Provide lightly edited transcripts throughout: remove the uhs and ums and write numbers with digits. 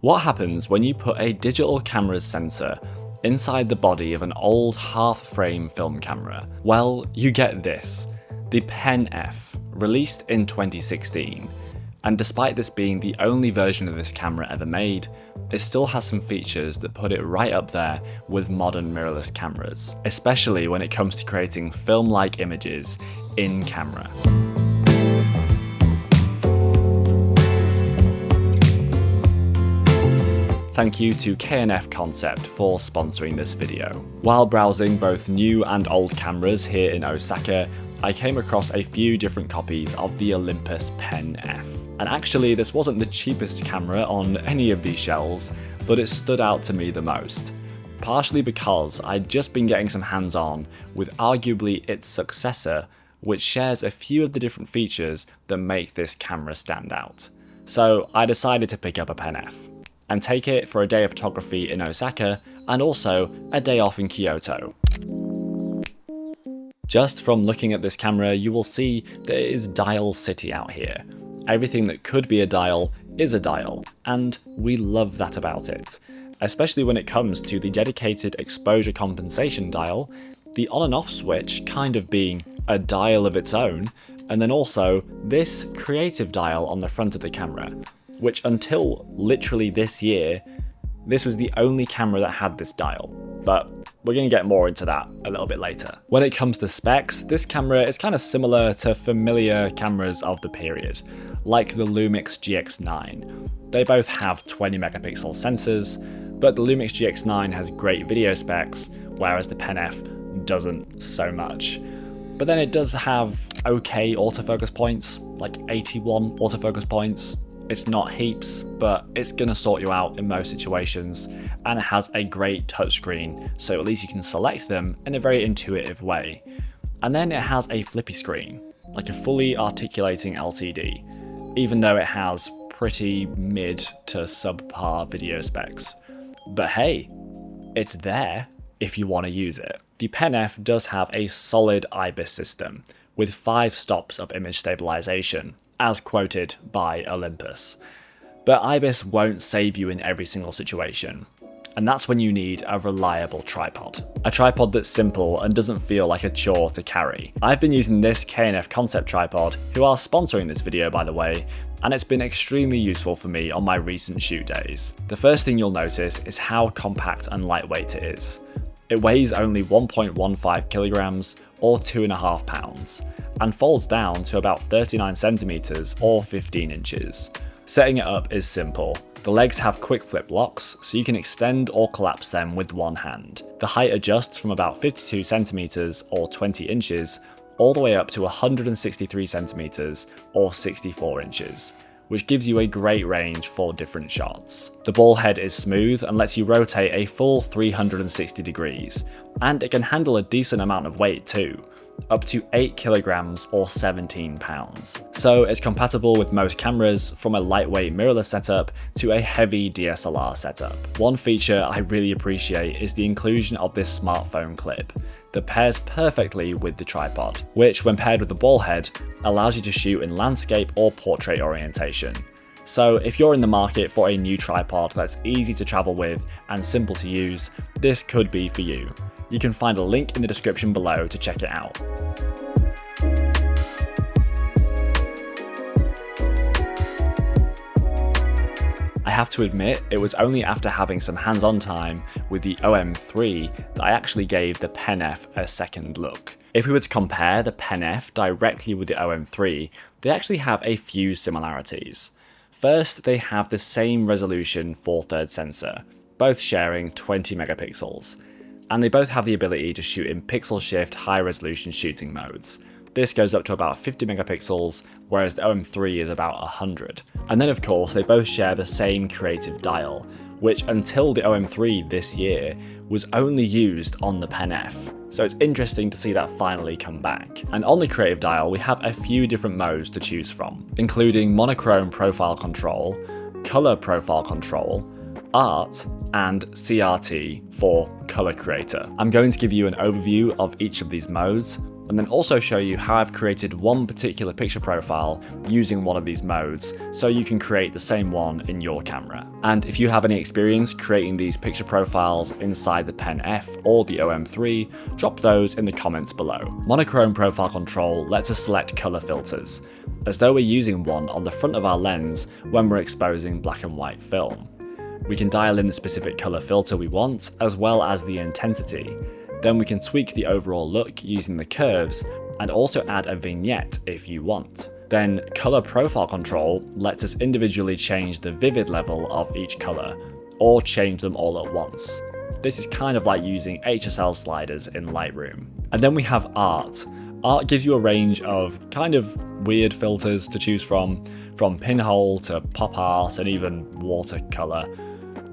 What happens when you put a digital camera's sensor inside the body of an old half-frame film camera? Well, you get this, the Pen F, released in 2016. And despite this being the only version of this camera ever made, it still has some features that put it right up there with modern mirrorless cameras, especially when it comes to creating film-like images in camera. Thank you to K&F Concept for sponsoring this video. While browsing both new and old cameras here in Osaka, I came across a few different copies of the Olympus Pen F. And actually, this wasn't the cheapest camera on any of these shelves, but it stood out to me the most. Partially because I'd just been getting some hands-on with arguably its successor, which shares a few of the different features that make this camera stand out. So I decided to pick up a Pen F and take it for a day of photography in Osaka and also a day off in Kyoto. Just from looking at this camera, you will see that it is dial city out here. Everything that could be a dial is a dial, and we love that about it. Especially when it comes to the dedicated exposure compensation dial, the on and off switch kind of being a dial of its own, and then also this creative dial on the front of the camera, which until literally this year, this was the only camera that had this dial, but we're going to get more into that a little bit later. When it comes to specs, this camera is kind of similar to familiar cameras of the period, like the Lumix GX80. They both have 20 megapixel sensors, but the Lumix GX80 has great video specs, whereas the Pen F doesn't so much. But then it does have okay autofocus points, like 81 autofocus points. It's not heaps, but it's gonna sort you out in most situations, and it has a great touchscreen, so at least you can select them in a very intuitive way. And then it has a flippy screen, like a fully articulating LCD, even though it has pretty mid to subpar video specs. But hey, it's there if you want to use it. The Pen F does have a solid IBIS system, with 5 stops of image stabilization, as quoted by Olympus. But IBIS won't save you in every single situation, and that's when you need a reliable tripod. A tripod that's simple and doesn't feel like a chore to carry. I've been using this K&F Concept tripod, who are sponsoring this video by the way, and it's been extremely useful for me on my recent shoot days. The first thing you'll notice is how compact and lightweight it is. It weighs only 1.15 kilograms or 2.5 pounds, and folds down to about 39 centimeters or 15 inches. Setting it up is simple. The legs have quick flip locks, so you can extend or collapse them with one hand. The height adjusts from about 52 centimeters or 20 inches all the way up to 163 centimeters or 64 inches. Which gives you a great range for different shots. The ball head is smooth and lets you rotate a full 360 degrees, and it can handle a decent amount of weight too, up to 8 kilograms or 17 pounds. So it's compatible with most cameras, from a lightweight mirrorless setup to a heavy DSLR setup. One feature I really appreciate is the inclusion of this smartphone clip that pairs perfectly with the tripod, which when paired with the ball head allows you to shoot in landscape or portrait orientation. So if you're in the market for a new tripod that's easy to travel with and simple to use, this could be for you. You can find a link in the description below to check it out. I have to admit, it was only after having some hands-on time with the OM3 that I actually gave the Pen F a second look. If we were to compare the Pen F directly with the OM3, they actually have a few similarities. First, they have the same resolution 4/3 sensor, both sharing 20 megapixels. And they both have the ability to shoot in pixel shift high resolution shooting modes. This goes up to about 50 megapixels, whereas the OM3 is about 100. And then of course they both share the same creative dial, which until the OM3 this year was only used on the Pen F. So it's interesting to see that finally come back. And on the creative dial we have a few different modes to choose from, including monochrome profile control, color profile control, art, and CRT for color creator. I'm going to give you an overview of each of these modes, and then also show you how I've created one particular picture profile using one of these modes, so you can create the same one in your camera. And if you have any experience creating these picture profiles inside the Pen F or the OM3, drop those in the comments below. Monochrome profile control lets us select color filters, as though we're using one on the front of our lens when we're exposing black and white film. We can dial in the specific color filter we want, as well as the intensity. Then we can tweak the overall look using the curves, and also add a vignette if you want. Then color profile control lets us individually change the vivid level of each color, or change them all at once. This is kind of like using HSL sliders in Lightroom. And then we have art. Art gives you a range of kind of weird filters to choose from pinhole to pop art and even watercolor.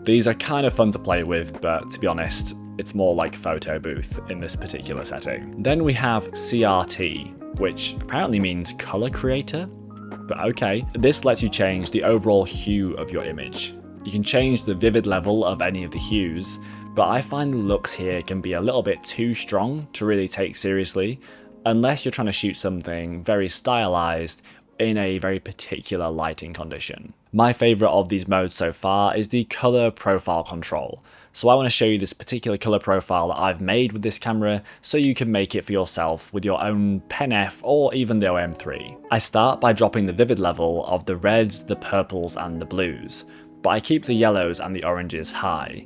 These are kind of fun to play with, but to be honest, it's more like photo booth in this particular setting. Then we have CRT, which apparently means color creator, but okay. This lets you change the overall hue of your image. You can change the vivid level of any of the hues, but I find the looks here can be a little bit too strong to really take seriously, unless you're trying to shoot something very stylized in a very particular lighting condition. My favorite of these modes so far is the color profile control. So I want to show you this particular color profile that I've made with this camera so you can make it for yourself with your own Pen F or even the OM3. I start by dropping the vivid level of the reds, the purples and the blues, but I keep the yellows and the oranges high.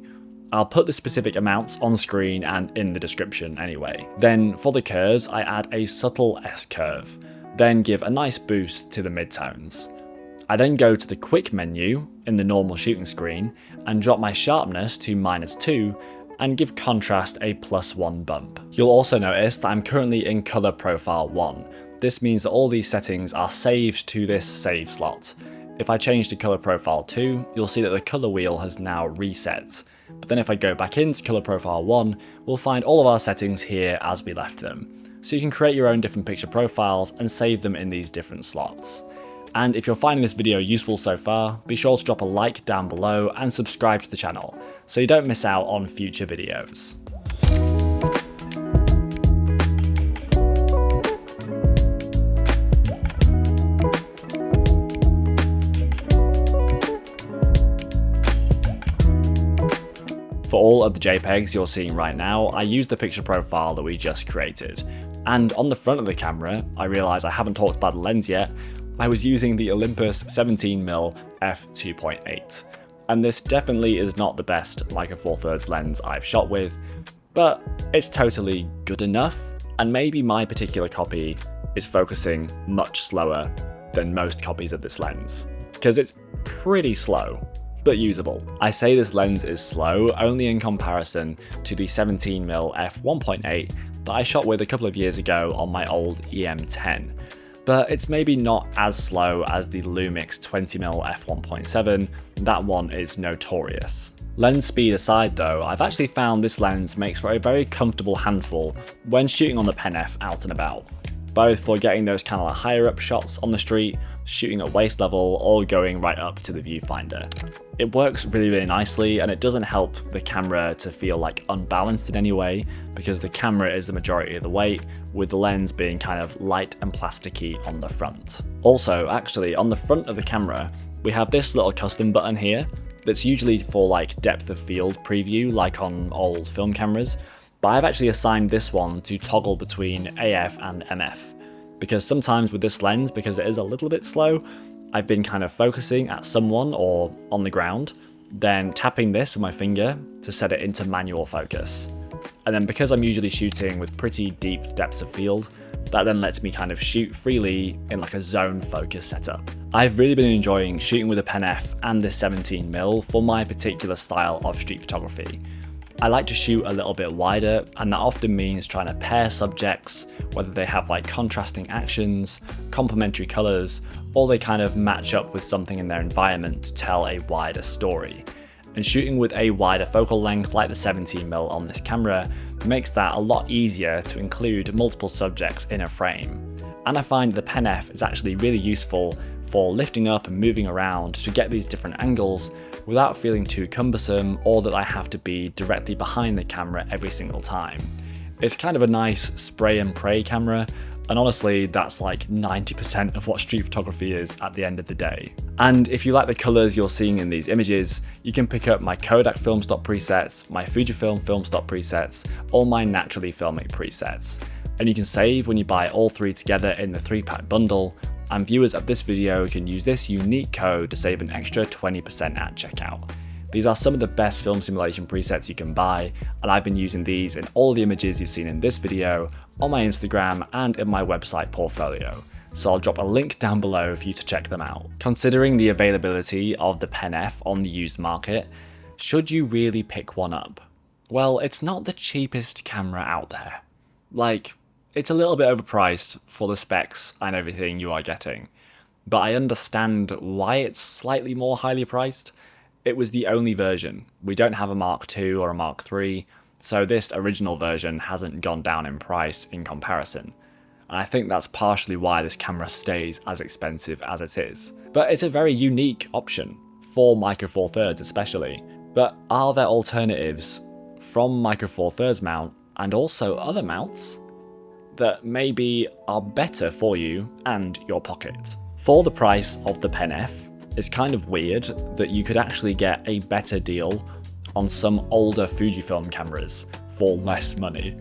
I'll put the specific amounts on screen and in the description anyway. Then for the curves, I add a subtle S-curve, then give a nice boost to the midtones. I then go to the quick menu in the normal shooting screen and drop my sharpness to -2 and give contrast a +1 bump. You'll also notice that I'm currently in color profile 1. This means that all these settings are saved to this save slot. If I change to color profile 2, you'll see that the color wheel has now reset. But then if I go back into color profile 1, we'll find all of our settings here as we left them. So you can create your own different picture profiles and save them in these different slots. And if you're finding this video useful so far, be sure to drop a like down below and subscribe to the channel so you don't miss out on future videos. For all of the JPEGs you're seeing right now, I used the picture profile that we just created. And on the front of the camera, I realised I haven't talked about the lens yet, I was using the Olympus 17mm f2.8. And this definitely is not the best Leica 4/3 lens I've shot with, but it's totally good enough, and maybe my particular copy is focusing much slower than most copies of this lens, because it's pretty slow, but usable. I say this lens is slow only in comparison to the 17mm f1.8 that I shot with a couple of years ago on my old EM10. But it's maybe not as slow as the Lumix 20mm f1.7, that one is notorious. Lens speed aside though, I've actually found this lens makes for a very comfortable handful when shooting on the Pen F out and about, both for getting those kind of higher up shots on the street, shooting at waist level, or going right up to the viewfinder. It works really nicely, and it doesn't help the camera to feel like unbalanced in any way, because the camera is the majority of the weight, with the lens being kind of light and plasticky on the front. Also, actually, on the front of the camera, we have this little custom button here that's usually for like depth of field preview, like on old film cameras, but I've actually assigned this one to toggle between AF and MF, because sometimes with this lens, because it is a little bit slow, I've been kind of focusing at someone or on the ground, then tapping this with my finger to set it into manual focus. And then because I'm usually shooting with pretty deep depths of field, that then lets me kind of shoot freely in like a zone focus setup. I've really been enjoying shooting with a Pen F and this 17mm for my particular style of street photography. I like to shoot a little bit wider, and that often means trying to pair subjects, whether they have like contrasting actions, complementary colors, or they kind of match up with something in their environment to tell a wider story. And shooting with a wider focal length like the 17mm on this camera makes that a lot easier to include multiple subjects in a frame. And I find the Pen F is actually really useful for lifting up and moving around to get these different angles without feeling too cumbersome, or that I have to be directly behind the camera every single time. It's kind of a nice spray and pray camera, and honestly that's like 90% of what street photography is at the end of the day. And if you like the colours you're seeing in these images, you can pick up my Kodak film stock presets, my Fujifilm film stock presets, or my naturally filmic presets. And you can save when you buy all three together in the 3-pack bundle, and viewers of this video can use this unique code to save an extra 20% at checkout. These are some of the best film simulation presets you can buy, and I've been using these in all the images you've seen in this video, on my Instagram, and in my website portfolio. So I'll drop a link down below for you to check them out. Considering the availability of the Pen F on the used market, should you really pick one up? Well, it's not the cheapest camera out there. Like, it's a little bit overpriced for the specs and everything you are getting, but I understand why it's slightly more highly priced. It was the only version. We don't have a Mark II or a Mark III, so this original version hasn't gone down in price in comparison. And I think that's partially why this camera stays as expensive as it is. But it's a very unique option, for Micro Four Thirds especially. But are there alternatives from Micro Four Thirds mount, and also other mounts, that maybe are better for you and your pocket? For the price of the Pen F, it's kind of weird that you could actually get a better deal on some older Fujifilm cameras for less money.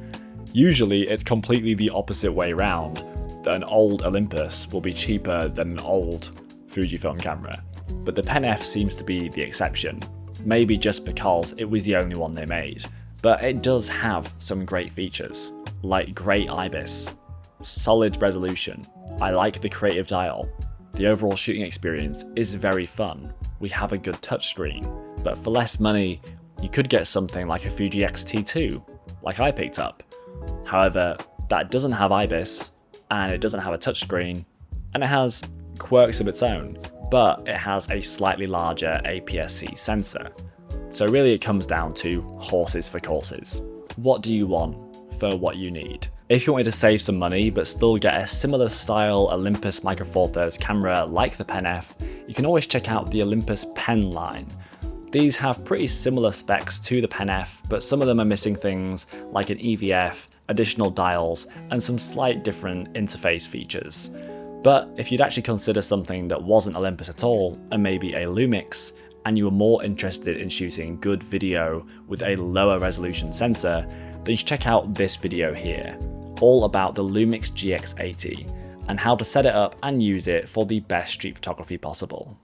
Usually it's completely the opposite way around, that an old Olympus will be cheaper than an old Fujifilm camera. But the Pen F seems to be the exception, maybe just because it was the only one they made. But it does have some great features, like great IBIS, solid resolution. I like the creative dial. The overall shooting experience is very fun. We have a good touchscreen, but for less money, you could get something like a Fuji X-T2, like I picked up. However, that doesn't have IBIS, and it doesn't have a touchscreen, and it has quirks of its own, but it has a slightly larger APS-C sensor. So really it comes down to horses for courses. What do you want for what you need? If you wanted to save some money but still get a similar style Olympus Micro Four Thirds camera like the Pen F, you can always check out the Olympus Pen line. These have pretty similar specs to the Pen F, but some of them are missing things like an EVF, additional dials, and some slight different interface features. But if you'd actually consider something that wasn't Olympus at all, and maybe a Lumix, and you were more interested in shooting good video with a lower resolution sensor, then you should check out this video here, all about the Lumix GX80 and how to set it up and use it for the best street photography possible.